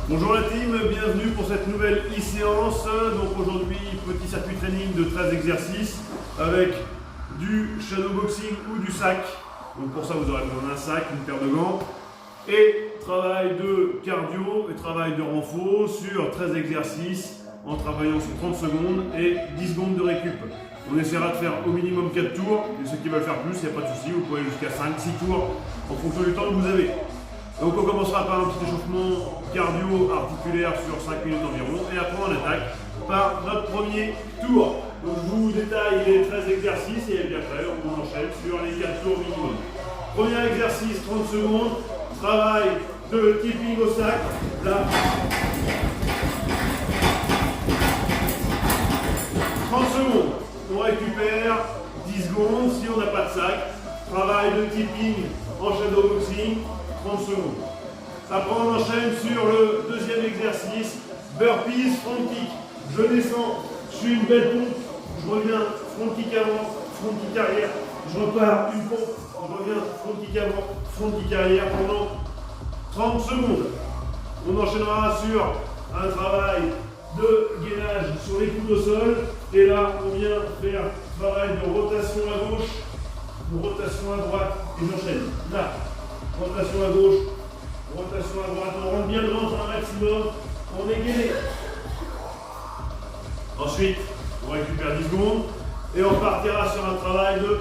Bonjour la team, bienvenue pour cette nouvelle e-séance. Donc aujourd'hui, petit circuit training de 13 exercices avec du shadowboxing ou du sac. Donc pour ça, vous aurez besoin d'un sac, une paire de gants et travail de cardio et travail de renfort sur 13 exercices en travaillant sur 30 secondes et 10 secondes de récup. On essaiera de faire au minimum 4 tours, et ceux qui veulent faire plus, il n'y a pas de souci, vous pouvez aller jusqu'à 5-6 tours en fonction du temps que vous avez. Donc on commencera par un petit échauffement cardio-articulaire sur 5 minutes environ, et après on attaque par notre premier tour. Donc je vous détaille les 13 exercices, et puis après on enchaîne sur les 4 tours minimum. Premier exercice, 30 secondes, travail de tipping au sac, là. 30 secondes. On récupère 10 secondes si on n'a pas de sac. Travail de tipping en shadowboxing, 30 secondes. Après on enchaîne sur le deuxième exercice, burpees, front kick. Je descends, je suis une belle pompe, je reviens, front kick avant, front kick arrière, je repars, une pompe, je reviens, front kick avant, front kick arrière pendant 30 secondes. On enchaînera sur un travail de gainage sur les coudes au sol. Et là, on vient faire travail de rotation à gauche, de rotation à droite, et j'enchaîne. Là, rotation à gauche, rotation à droite. On rentre bien le ventre un maximum, on est gainé. Ensuite, on récupère 10 secondes et on partira sur un travail de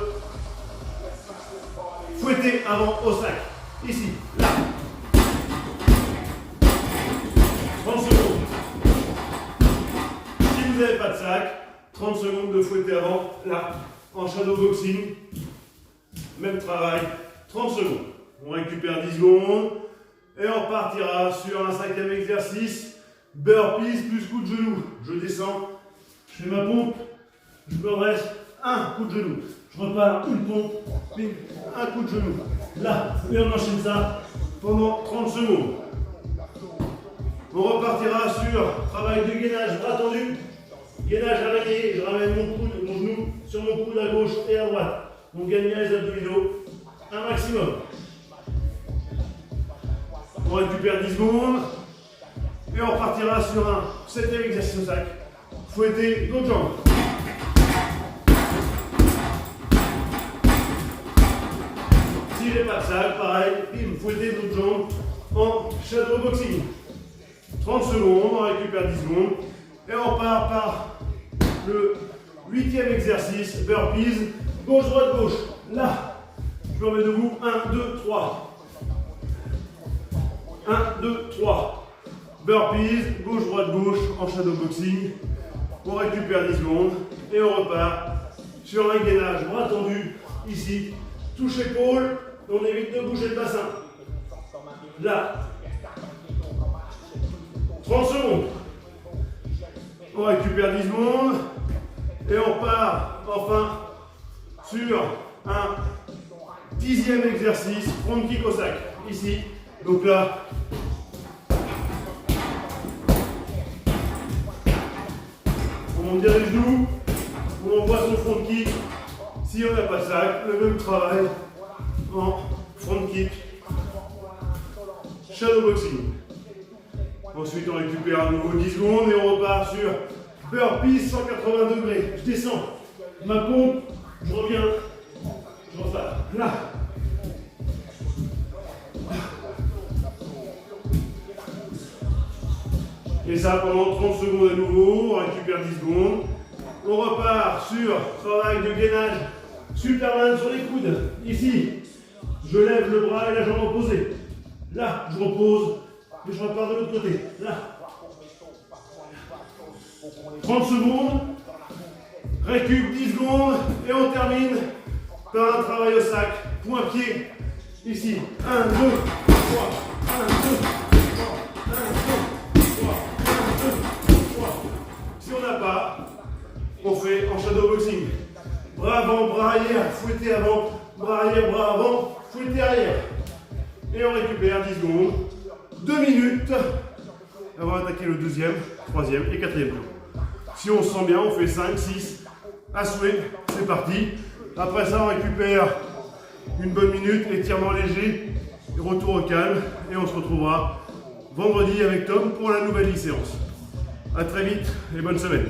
fouetter avant au sac. Ici, là. 30 secondes. Si vous n'avez pas de sac, 30 secondes de fouetter avant, là, en shadowboxing, même travail, 30 secondes. On récupère 10 secondes et on partira sur un cinquième exercice, burpees plus coup de genou. Je descends, je fais ma pompe, je me reste un coup de genou. Je repars, une pompe, puis un coup de genou. Là, et on enchaîne ça pendant 30 secondes. On repartira sur travail de gainage, bras tendu. Gainage araignée, je ramène mon genou sur mon coude à gauche et à droite. On gagne bien les abdominaux, un maximum. On récupère 10 secondes et on partira sur un septième exercice au sac. Fouetter l'autre jambe. Si j'ai pas de sac, pareil, fouetter l'autre jambe en shadowboxing. 30 secondes, on récupère 10 secondes et on part par le 8e exercice, burpees, gauche, droite, gauche. Là, je me remets debout, 1, 2, 3. 1, 2, 3. Burpees, gauche, droite, gauche en shadowboxing. On récupère 10 secondes et on repart sur un gainage bras tendu, ici, touche épaule, on évite de bouger le bassin. Là. 30 secondes. On récupère 10 secondes et on part enfin sur un 10e exercice, front kick au sac, ici. Donc là, on monte bien les genoux, on envoie son front kick. Si on n'a pas de sac, le même travail en front kick, shadowboxing. Ensuite, on récupère à nouveau 10 secondes et on repart sur burpees 180 degrés. Je descends, ma pompe, je reviens, je repars. Là. Et ça pendant 30 secondes à nouveau, on récupère 10 secondes. On repart sur travail de gainage Superman sur les coudes. Ici, je lève le bras et la jambe opposée. Là, je repose. Et je repars de l'autre côté, là. 30 secondes, récup 10 secondes, et on termine par un travail au sac, point-pied, ici. 1, 2, 3, 1, 2, 3, 1, 2, 3, 1, 2, 3. Si on n'a pas, on fait en shadowboxing. Bras avant, bras arrière, fouetter avant, bras arrière, bras avant, fouetter arrière. Et on récupère 10 secondes. 2 minutes avant d'attaquer le deuxième, troisième et quatrième tour. Si on se sent bien, on fait 5, 6, à souhait, c'est parti. Après ça, on récupère une bonne minute, étirement léger, retour au calme, et on se retrouvera vendredi avec Tom pour la nouvelle séance. A très vite et bonne semaine.